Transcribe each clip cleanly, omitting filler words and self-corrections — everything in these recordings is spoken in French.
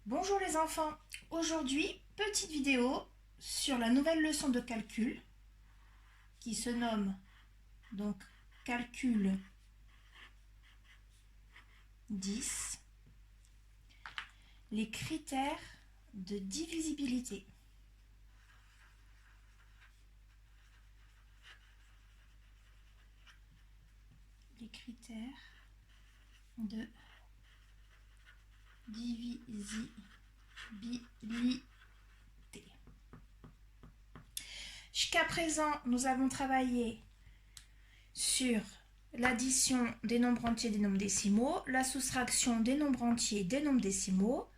Bonjour les enfants, aujourd'hui petite vidéo sur la nouvelle leçon de calcul qui se nomme donc calcul 10, les critères de divisibilité. Les critères de divisibilité. Jusqu'à présent, nous avons travaillé sur l'addition des nombres entiers des nombres décimaux, la soustraction des nombres entiers des nombres décimaux,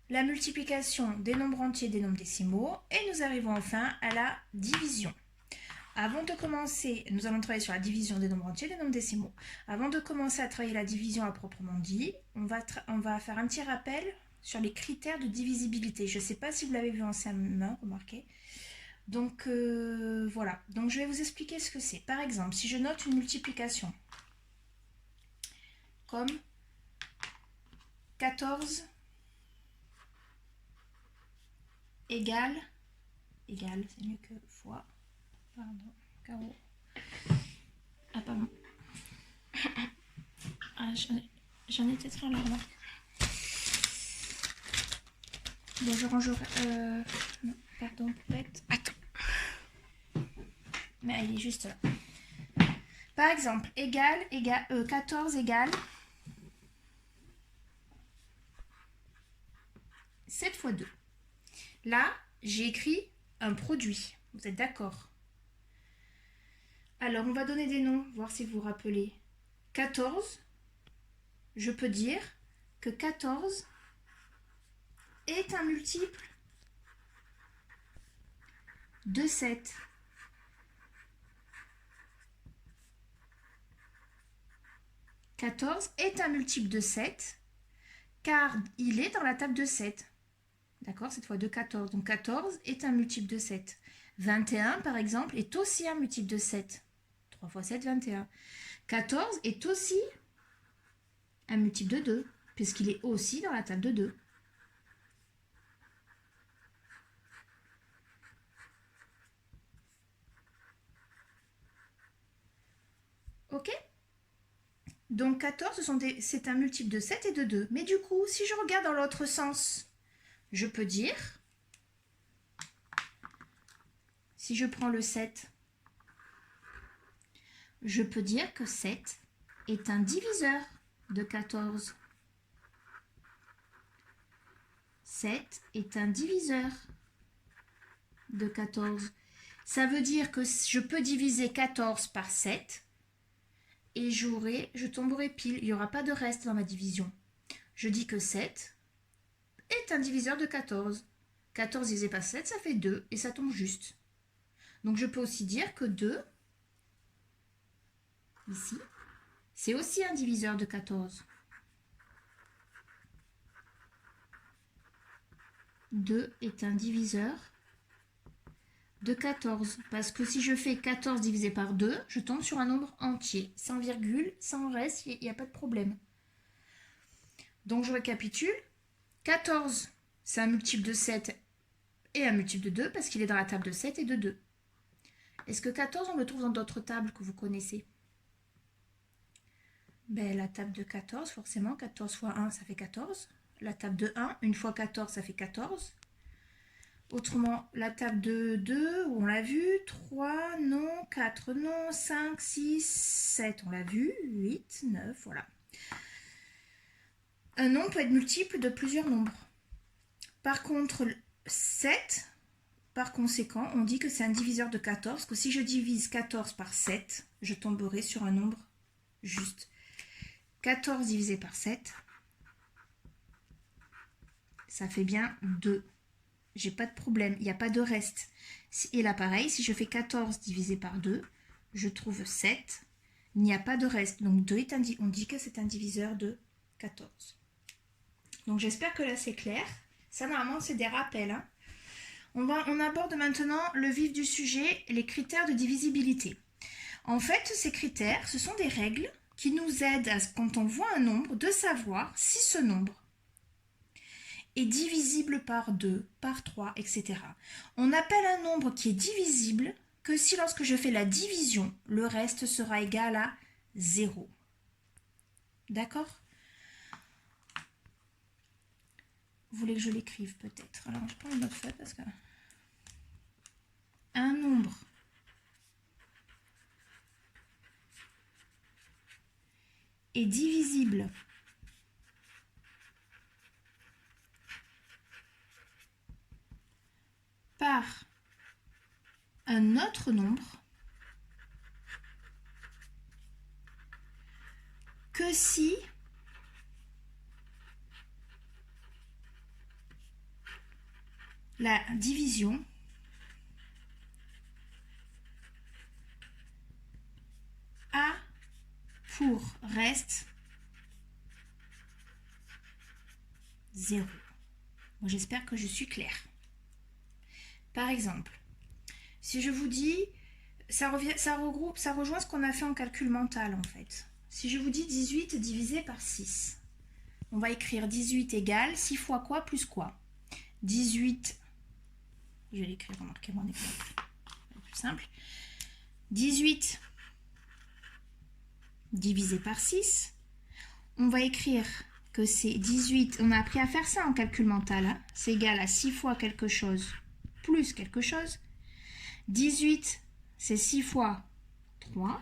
la multiplication des nombres entiers des nombres décimaux, et nous arrivons enfin à la division. Avant de commencer, nous allons travailler sur la division des nombres entiers des nombres décimaux. Avant de commencer à travailler la division à proprement dit, on va faire un petit rappel sur les critères de divisibilité. Je ne sais pas si vous l'avez vu en CM1, remarquez. Donc voilà, donc je vais vous expliquer ce que c'est. Par exemple, si je note une multiplication comme 14 égale, c'est mieux que fois, pardon, carreau. Ah pardon. Ah, j'en ai peut-être un là, remarque. Bon, je rangerai. Non, pardon, poupette. Attends. Mais elle est juste là. Par exemple, 14 égale 7 fois 2. Là, j'ai écrit un produit. Vous êtes d'accord? Alors, on va donner des noms, voir si vous vous rappelez. 14, je peux dire que 14 est un multiple de 7. « 14 est un multiple de 7 car il est dans la table de 7. D'accord, cette fois de 14. Donc 14 est un multiple de 7. 21, par exemple, est aussi un multiple de 7. 3 fois 7, 21. 14 est aussi un multiple de 2, puisqu'il est aussi dans la table de 2. Ok? Donc 14, c'est un multiple de 7 et de 2. Mais du coup, si je regarde dans l'autre sens, je peux dire, si je prends le 7, je peux dire que 7 est un diviseur de 14. 7 est un diviseur de 14. Ça veut dire que je peux diviser 14 par 7 et je tomberai pile. Il n'y aura pas de reste dans ma division. Je dis que 7 est un diviseur de 14. 14 divisé par 7, ça fait 2 et ça tombe juste. Donc je peux aussi dire que 2, ici, c'est aussi un diviseur de 14. 2 est un diviseur de 14. Parce que si je fais 14 divisé par 2, je tombe sur un nombre entier. Sans virgule, sans reste, il n'y a pas de problème. Donc je récapitule. 14, c'est un multiple de 7 et un multiple de 2 parce qu'il est dans la table de 7 et de 2. Est-ce que 14, on le trouve dans d'autres tables que vous connaissez? Ben, la table de 14, forcément, 14 fois 1, ça fait 14. La table de 1, 1 fois 14, ça fait 14. Autrement, la table de 2, on l'a vu, 3, non, 4, non, 5, 6, 7, on l'a vu, 8, 9, voilà. Un nombre peut être multiple de plusieurs nombres. Par contre, 7, par conséquent, on dit que c'est un diviseur de 14, que si je divise 14 par 7, je tomberai sur un nombre juste. 14 divisé par 7, ça fait bien 2. J'ai pas de problème, il n'y a pas de reste. Et là, pareil, si je fais 14 divisé par 2, je trouve 7. Il n'y a pas de reste. Donc 2 est on dit que c'est un diviseur de 14. Donc j'espère que là c'est clair. Ça, normalement, c'est des rappels. Hein. On aborde maintenant le vif du sujet, les critères de divisibilité. En fait, ces critères, ce sont des règles qui nous aident, quand on voit un nombre, de savoir si ce nombre est divisible par 2, par 3, etc. On appelle un nombre qui est divisible que si lorsque je fais la division, le reste sera égal à 0. D'accord? Vous voulez que je l'écrive peut-être? Alors je prends une autre feuille parce que... Un nombre est divisible par un autre nombre que si la division a pour reste 0. Bon, j'espère que je suis claire. Par exemple, si je vous dis, ça rejoint ce qu'on a fait en calcul mental en fait. Si je vous dis 18 divisé par 6, on va écrire 18 égale 6 fois quoi plus quoi? 18, je vais l'écrire, remarquez mon exemple, c'est plus simple. 18 divisé par 6, on va écrire que c'est 18, on a appris à faire ça en calcul mental, hein, c'est égal à 6 fois quelque chose plus quelque chose. 18, c'est 6 fois 3.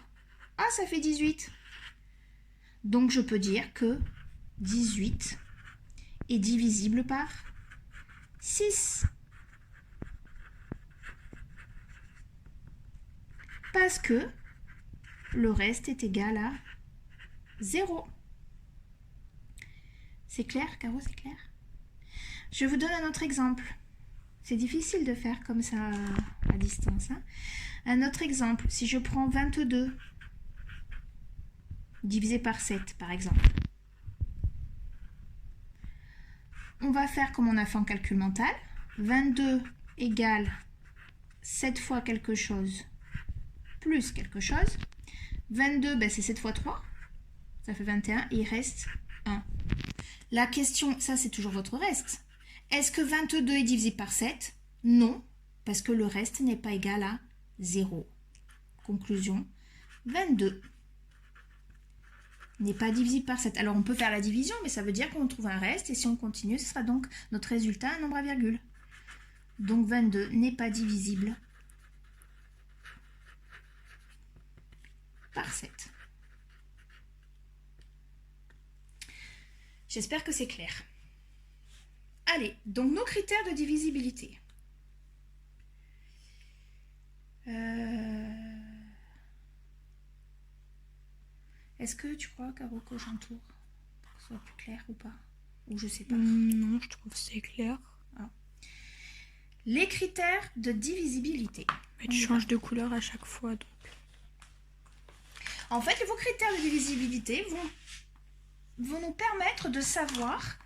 Ah, ça fait 18. Donc, je peux dire que 18 est divisible par 6. Parce que le reste est égal à 0. C'est clair, Caro, c'est clair? Je vous donne un autre exemple. C'est difficile de faire comme ça à distance, hein. Un autre exemple, si je prends 22 divisé par 7, par exemple. On va faire comme on a fait en calcul mental. 22 égale 7 fois quelque chose plus quelque chose. 22, ben c'est 7 fois 3. Ça fait 21 et il reste 1. La question, ça c'est toujours votre reste. Est-ce que 22 est divisé par 7? Non, parce que le reste n'est pas égal à 0. Conclusion, 22 n'est pas divisible par 7. Alors on peut faire la division, mais ça veut dire qu'on trouve un reste, et si on continue, ce sera donc notre résultat un nombre à virgule. Donc 22 n'est pas divisible par 7. J'espère que c'est clair. Allez, donc nos critères de divisibilité. Est-ce que tu crois, Caro, que j'entoure pour que ce soit plus clair ou pas? Ou je sais pas. Non, je trouve que c'est clair. Ah. Les critères de divisibilité. Mais tu changes de couleur à chaque fois. Donc. En fait, vos critères de divisibilité vont nous permettre de savoir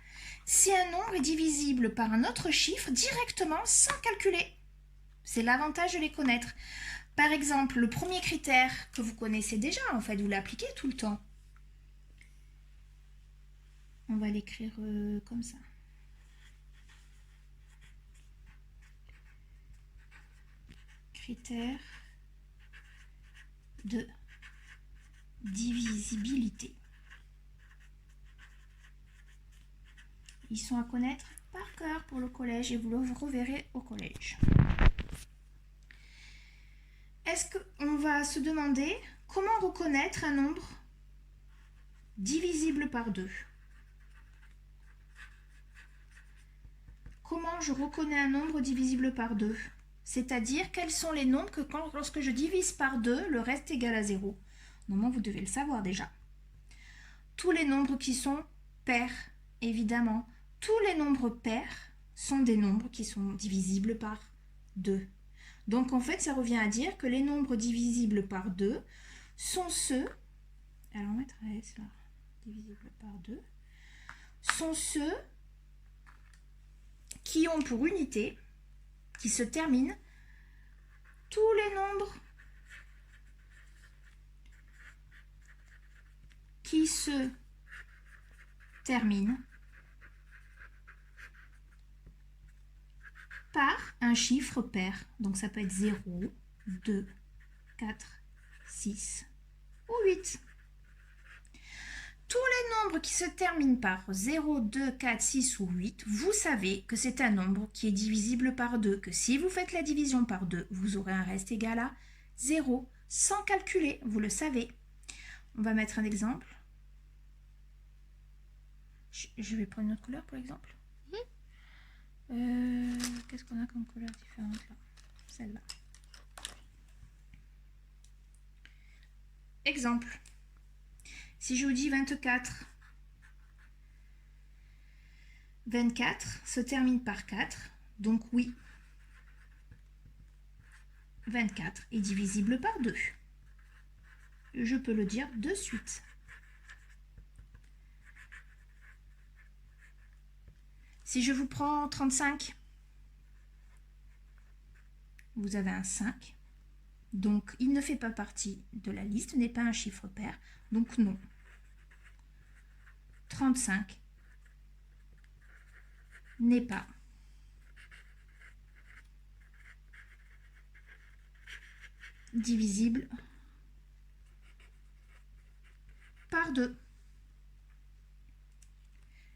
si un nombre est divisible par un autre chiffre directement sans calculer. C'est l'avantage de les connaître. Par exemple, le premier critère que vous connaissez déjà, en fait, vous l'appliquez tout le temps. On va l'écrire comme ça. Critères de divisibilité. Ils sont à connaître par cœur pour le collège et vous le reverrez au collège. Est-ce qu'on va se demander comment reconnaître un nombre divisible par 2? Comment je reconnais un nombre divisible par 2? C'est-à-dire quels sont les nombres que lorsque je divise par 2, le reste est égal à 0. Normalement, vous devez le savoir déjà. Tous les nombres qui sont pairs, évidemment. Tous les nombres pairs sont des nombres qui sont divisibles par 2. Donc en fait, ça revient à dire que les nombres divisibles par 2 sont ceux, alors on mettra S là, divisibles par 2, sont ceux qui ont pour unité, qui se terminent, tous les nombres qui se terminent un chiffre pair. Donc ça peut être 0, 2, 4, 6 ou 8. Tous les nombres qui se terminent par 0, 2, 4, 6 ou 8, vous savez que c'est un nombre qui est divisible par 2, que si vous faites la division par 2, vous aurez un reste égal à 0, sans calculer, vous le savez. On va mettre un exemple. Je vais prendre une autre couleur pour l'exemple. Qu'est-ce qu'on a comme couleur différente là? Celle-là. Exemple. Si je vous dis 24, 24 se termine par 4, donc oui, 24 est divisible par 2. Je peux le dire de suite. Si je vous prends 35, vous avez un 5, donc il ne fait pas partie de la liste, n'est pas un chiffre pair, donc non. 35 n'est pas divisible par 2.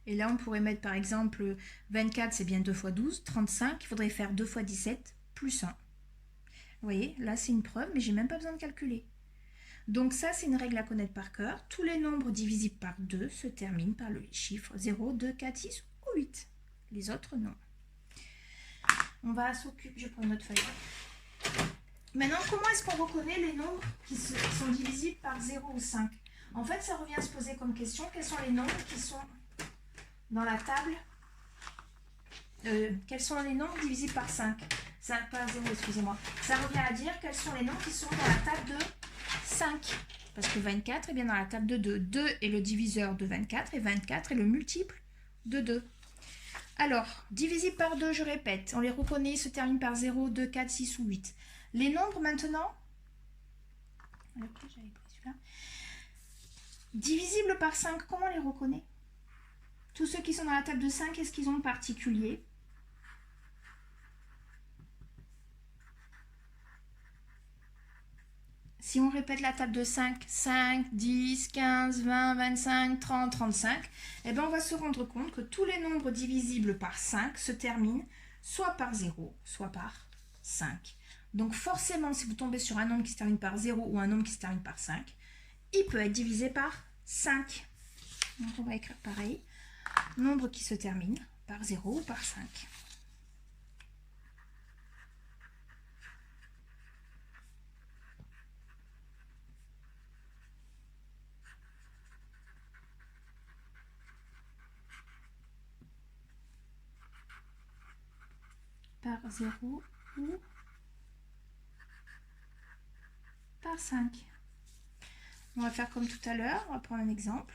Et là, on pourrait mettre par exemple 24, c'est bien 2 fois 12. 35, il faudrait faire 2 fois 17 plus 1. Vous voyez, là, c'est une preuve, mais je n'ai même pas besoin de calculer. Donc ça, c'est une règle à connaître par cœur. Tous les nombres divisibles par 2 se terminent par le chiffre 0, 2, 4, 6 ou 8. Les autres, non. On va s'occuper, je prends une autre feuille. Maintenant, comment est-ce qu'on reconnaît les nombres qui sont divisibles par 0 ou 5? En fait, ça revient à se poser comme question, quels sont les nombres qui sont dans la table, quels sont les nombres divisibles par 5? Pas 0, excusez-moi. Ça revient à dire quels sont les nombres qui sont dans la table de 5. Parce que 24 est bien dans la table de 2. 2 est le diviseur de 24 et 24 est le multiple de 2. Alors, divisible par 2, je répète, on les reconnaît, ils se terminent par 0, 2, 4, 6 ou 8. Les nombres maintenant, divisibles par 5, comment on les reconnaît? Tous ceux qui sont dans la table de 5, qu'est-ce qu'ils ont de particulier? Si on répète la table de 5, 5, 10, 15, 20, 25, 30, 35, eh bien on va se rendre compte que tous les nombres divisibles par 5 se terminent soit par 0, soit par 5. Donc forcément, si vous tombez sur un nombre qui se termine par 0 ou un nombre qui se termine par 5, il peut être divisé par 5. Donc on va écrire pareil. Nombre qui se termine par 0 ou par 5. Par 0 ou par 5. On va faire comme tout à l'heure, on va prendre un exemple.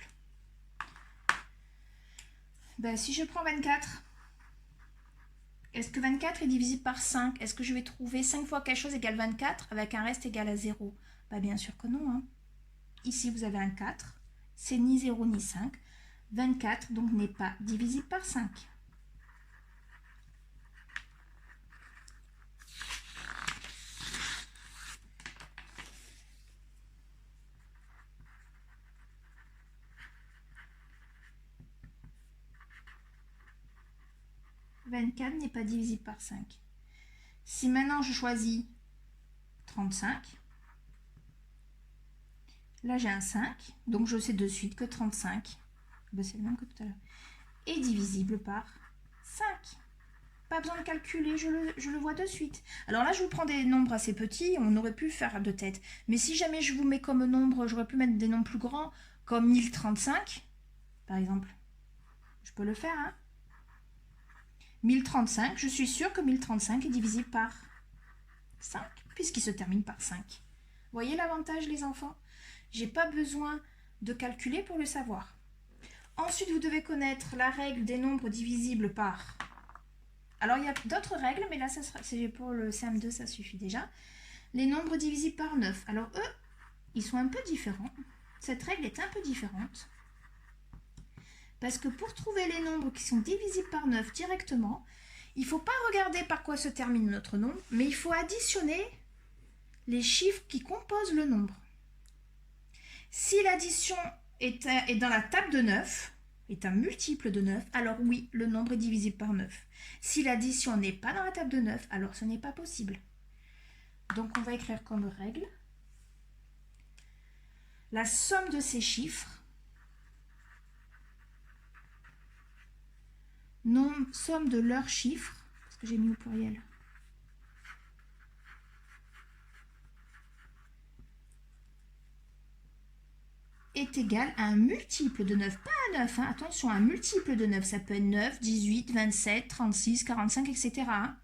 Ben, si je prends 24, est-ce que 24 est divisible par 5? Est-ce que je vais trouver 5 fois quelque chose égale 24 avec un reste égal à 0? Ben, bien sûr que non. Hein. Ici, vous avez un 4. C'est ni 0 ni 5. 24, donc, n'est pas divisible par 5. « 24 n'est pas divisible par 5. Si maintenant je choisis 35, là j'ai un 5, donc je sais de suite que 35, ben c'est le même que tout à l'heure, est divisible par 5. Pas besoin de calculer, je le vois de suite. Alors là, je vous prends des nombres assez petits, on aurait pu faire de tête. Mais si jamais je vous mets comme nombre, j'aurais pu mettre des nombres plus grands, comme 1035, par exemple. Je peux le faire, hein. 1035, je suis sûre que 1035 est divisible par 5, puisqu'il se termine par 5. Voyez l'avantage, les enfants? J'ai pas besoin de calculer pour le savoir. Ensuite, vous devez connaître la règle des nombres divisibles par... Alors, il y a d'autres règles, mais là, c'est pour le CM2, ça suffit déjà. Les nombres divisibles par 9. Alors, eux, ils sont un peu différents. Cette règle est un peu différente. Parce que pour trouver les nombres qui sont divisibles par 9 directement, Il ne faut pas regarder par quoi se termine notre nombre, mais il faut additionner les chiffres qui composent le nombre. Si l'addition est dans la table de 9, est un multiple de 9, alors oui, le nombre est divisible par 9. Si l'addition n'est pas dans la table de 9, alors ce n'est pas possible. Donc on va écrire comme règle la somme de ces chiffres, somme de leurs chiffres, parce que j'ai mis au pluriel, est égal à un multiple de 9, pas à 9, hein. Attention, un multiple de 9, ça peut être 9, 18, 27, 36, 45, etc. Hein.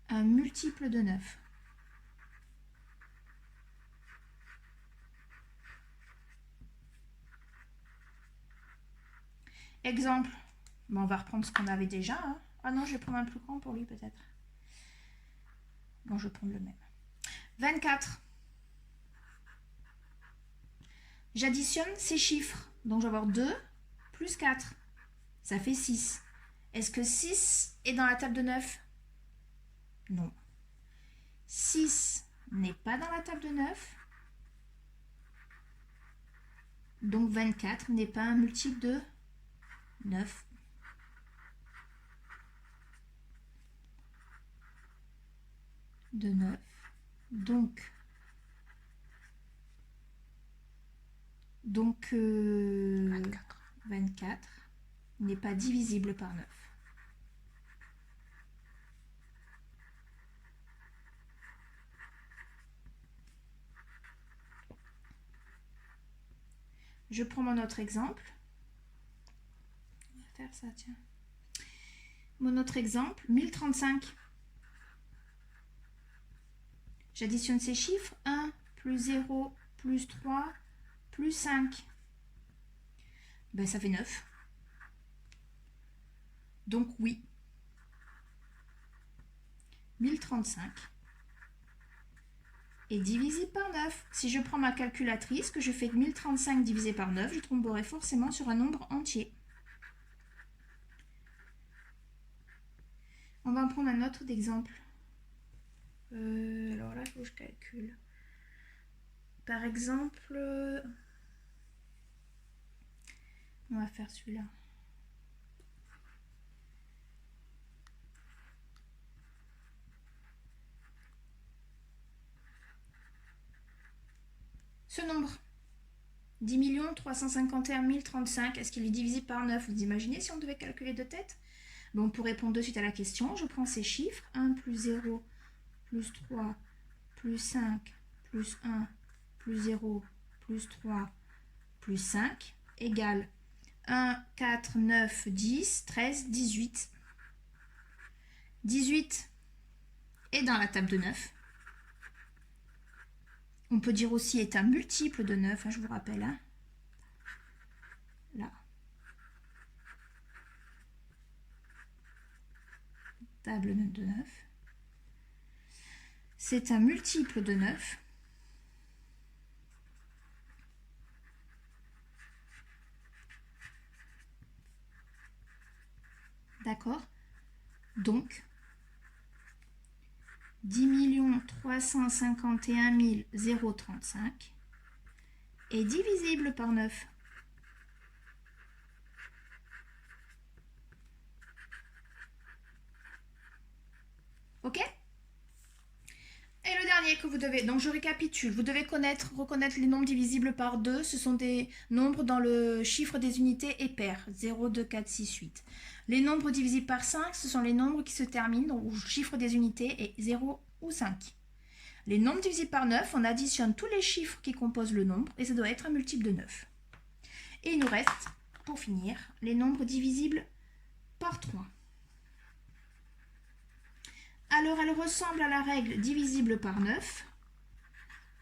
Un multiple de 9. Exemple, bon, on va reprendre ce qu'on avait déjà. Hein. Ah non, je vais prendre un plus grand pour lui peut-être. Bon, je vais prendre le même. 24. J'additionne ces chiffres. Donc, je vais avoir 2 plus 4. Ça fait 6. Est-ce que 6 est dans la table de 9? Non. 6 n'est pas dans la table de 9. Donc, 24 n'est pas un multiple de 9. De 9. Donc 24 n'est pas divisible par 9. Je prends mon autre exemple. On va faire ça, tiens. Mon autre exemple, 1035. J'additionne ces chiffres. 1 plus 0 plus 3 plus 5. Ben, ça fait 9. Donc oui. 1035 est divisible par 9. Si je prends ma calculatrice, que je fais 1035 divisé par 9, je tomberai forcément sur un nombre entier. On va en prendre un autre d'exemple. Alors là, il faut que je calcule. Par exemple, on va faire celui-là. Ce nombre, 10 351 035, est-ce qu'il est divisible par 9? Vous imaginez si on devait calculer de tête? Bon, pour répondre de suite à la question, je prends ces chiffres. 1 plus 0 plus 3 plus 5 plus 1 plus 0 plus 3 plus 5 égale 1, 4, 9, 10, 13, 18. 18 est dans la table de 9. On peut dire aussi est un multiple de 9, hein, je vous rappelle. Hein. Là. Table de 9. C'est un multiple de 9. D'accord? Donc, 10 351 035 est divisible par 9. Ok? Et le dernier que vous devez, donc je récapitule, vous devez reconnaître les nombres divisibles par 2, ce sont des nombres dans le chiffre des unités et pairs, 0, 2, 4, 6, 8. Les nombres divisibles par 5, ce sont les nombres qui se terminent au chiffre des unités et 0 ou 5. Les nombres divisibles par 9, on additionne tous les chiffres qui composent le nombre et ça doit être un multiple de 9. Et il nous reste, pour finir, les nombres divisibles par 3. Alors, elle ressemble à la règle divisible par 9,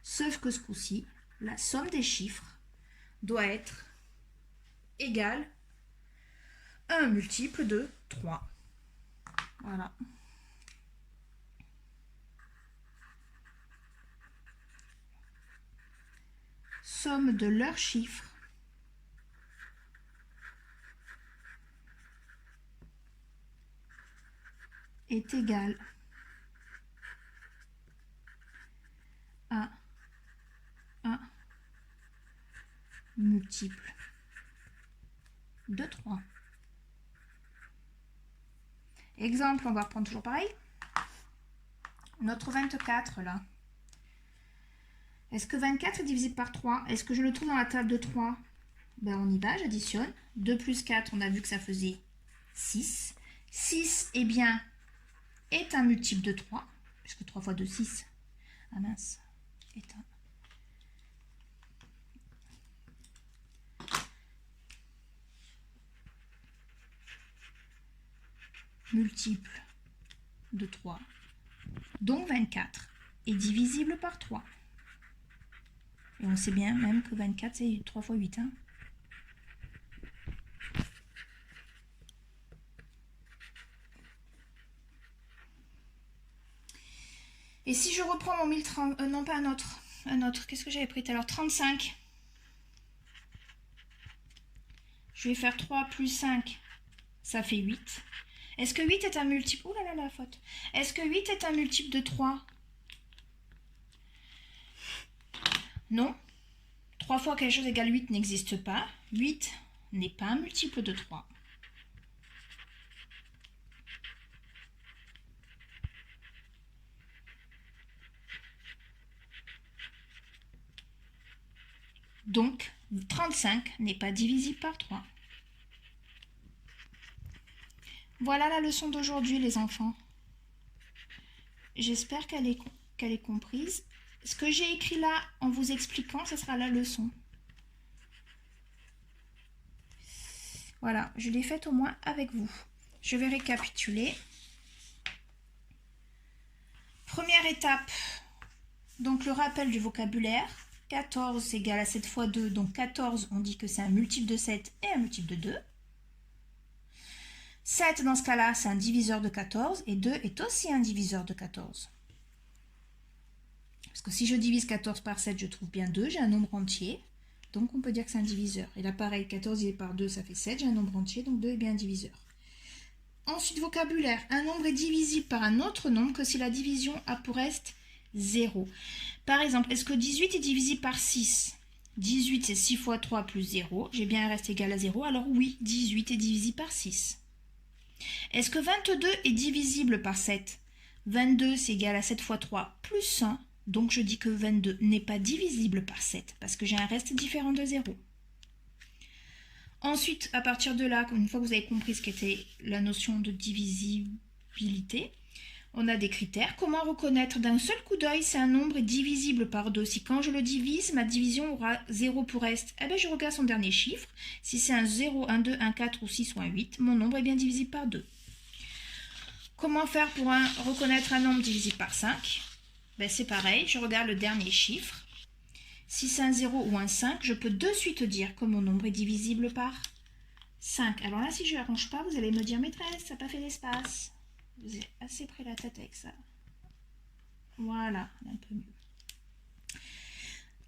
sauf que ce coup-ci, la somme des chiffres doit être égale à un multiple de 3. Voilà. Somme de leurs chiffres est égal à un multiple de 3. Exemple, on va reprendre toujours pareil. Notre 24 là. Est-ce que 24 est divisible par 3? Est-ce que je le trouve dans la table de 3? Ben on y va, j'additionne. 2 plus 4, on a vu que ça faisait 6. 6, eh bien, est un multiple de 3. Puisque 3 fois 2, 6. Ah mince. Est un multiple de 3. Donc 24 est divisible par 3. Et on sait bien même que 24 c'est 3 fois 8. Hein. Et si je reprends mon 1030, non pas un autre, qu'est-ce que j'avais pris tout à l'heure? 35. Je vais faire 3 plus 5, ça fait 8. Est-ce que 8 est un multiple? Ouh là là, la faute. Est-ce que 8 est un multiple de 3? Non. 3 fois quelque chose égale 8 n'existe pas. 8 n'est pas un multiple de 3. Donc, 35 n'est pas divisible par 3. Voilà la leçon d'aujourd'hui, les enfants. J'espère qu'elle est comprise. Ce que j'ai écrit là, en vous expliquant, ce sera la leçon. Voilà, je l'ai faite au moins avec vous. Je vais récapituler. Première étape, donc le rappel du vocabulaire. 14 égale à 7 fois 2, donc 14, on dit que c'est un multiple de 7 et un multiple de 2. 7, dans ce cas-là, c'est un diviseur de 14, et 2 est aussi un diviseur de 14. Parce que si je divise 14 par 7, je trouve bien 2, j'ai un nombre entier, donc on peut dire que c'est un diviseur. Et là, pareil, 14 divisé par 2, ça fait 7, j'ai un nombre entier, donc 2 est bien un diviseur. Ensuite, vocabulaire, un nombre est divisible par un autre nombre que si la division a pour reste 0. Par exemple, est-ce que 18 est divisible par 6? 18, c'est 6 fois 3 plus 0. J'ai bien un reste égal à 0. Alors oui, 18 est divisible par 6. Est-ce que 22 est divisible par 7? 22, c'est égal à 7 fois 3 plus 1. Donc je dis que 22 n'est pas divisible par 7 parce que j'ai un reste différent de 0. Ensuite, à partir de là, une fois que vous avez compris ce qu'était la notion de divisibilité, on a des critères. Comment reconnaître d'un seul coup d'œil si un nombre est divisible par 2? Si quand je le divise, ma division aura 0 pour reste, eh bien je regarde son dernier chiffre. Si c'est un 0, un 2, un 4 ou 6 ou un 8, mon nombre est bien divisible par 2. Comment faire pour reconnaître un nombre divisible par 5? Ben, c'est pareil, je regarde le dernier chiffre. Si c'est un 0 ou un 5, je peux de suite dire que mon nombre est divisible par 5. Alors là, si je n'arrange pas, vous allez me dire, maîtresse, ça n'a pas fait d'espace. Vous avez assez pris la tête avec ça. Voilà, un peu mieux.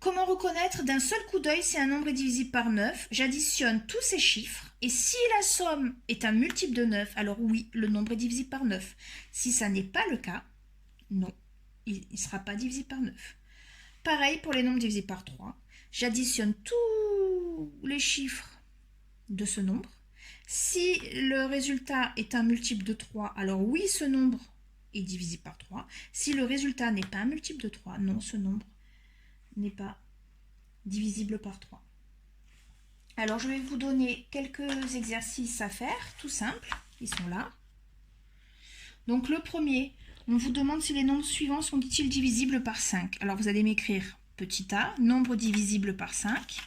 Comment reconnaître d'un seul coup d'œil si un nombre est divisible par 9? J'additionne tous ces chiffres et si la somme est un multiple de 9, alors oui, le nombre est divisible par 9. Si ça n'est pas le cas, non, il ne sera pas divisible par 9. Pareil pour les nombres divisés par 3. J'additionne tous les chiffres de ce nombre. Si le résultat est un multiple de 3, alors oui, ce nombre est divisible par 3. Si le résultat n'est pas un multiple de 3, non, ce nombre n'est pas divisible par 3. Alors, je vais vous donner quelques exercices à faire, tout simples. Ils sont là. Donc, le premier, on vous demande si les nombres suivants sont-ils divisibles par 5. Alors, vous allez m'écrire petit a, nombre divisible par 5.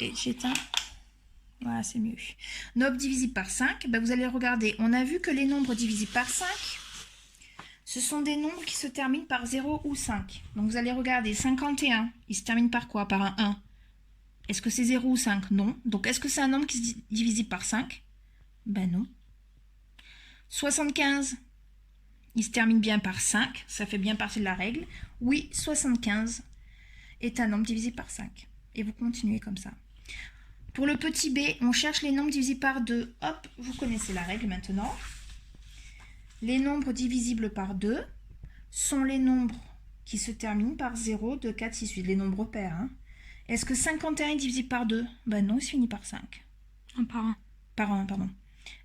Et j'éteins. Voilà, c'est mieux. Nombre divisible par 5, ben vous allez regarder. On a vu que les nombres divisibles par 5, ce sont des nombres qui se terminent par 0 ou 5. Donc vous allez regarder 51. Il se termine par quoi? Par un 1. Est-ce que c'est 0 ou 5? Non. Donc est-ce que c'est un nombre qui se divise par 5? Ben non. 75. Il se termine bien par 5. Ça fait bien partie de la règle. Oui, 75 est un nombre divisé par 5. Et vous continuez comme ça. Pour le petit b, on cherche les nombres divisés par 2. Hop, vous connaissez la règle maintenant. Les nombres divisibles par 2 sont les nombres qui se terminent par 0, 2, 4, 6, 8. Les nombres pairs. Hein. Est-ce que 51 est divisible par 2? Ben non, il se finit par 5. Par 1. Par 1, pardon.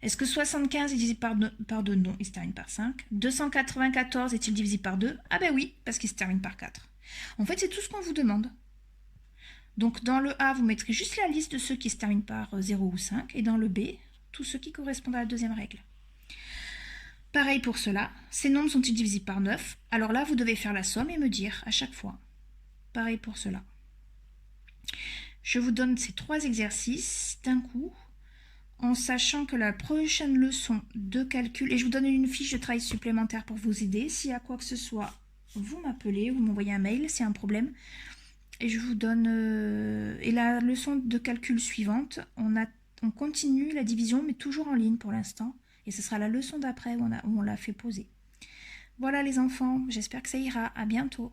Est-ce que 75 est divisible par 2? Non, il se termine par 5. 294 est-il divisible par 2? Ah ben oui, parce qu'il se termine par 4. En fait, c'est tout ce qu'on vous demande. Donc, dans le A, vous mettrez juste la liste de ceux qui se terminent par 0 ou 5. Et dans le B, tous ceux qui correspondent à la deuxième règle. Pareil pour cela. Ces nombres sont-ils divisibles par 9? Alors là, vous devez faire la somme et me dire à chaque fois. Pareil pour cela. Je vous donne ces 3 exercices d'un coup, en sachant que la prochaine leçon de calcul, et je vous donne une fiche de travail supplémentaire pour vous aider. S'il y a quoi que ce soit, vous m'appelez, vous m'envoyez un mail, c'est un problème. Et je vous donne... et la leçon de calcul suivante, on continue la division, mais toujours en ligne pour l'instant. Et ce sera la leçon d'après où on l'a fait poser. Voilà les enfants, j'espère que ça ira. À bientôt.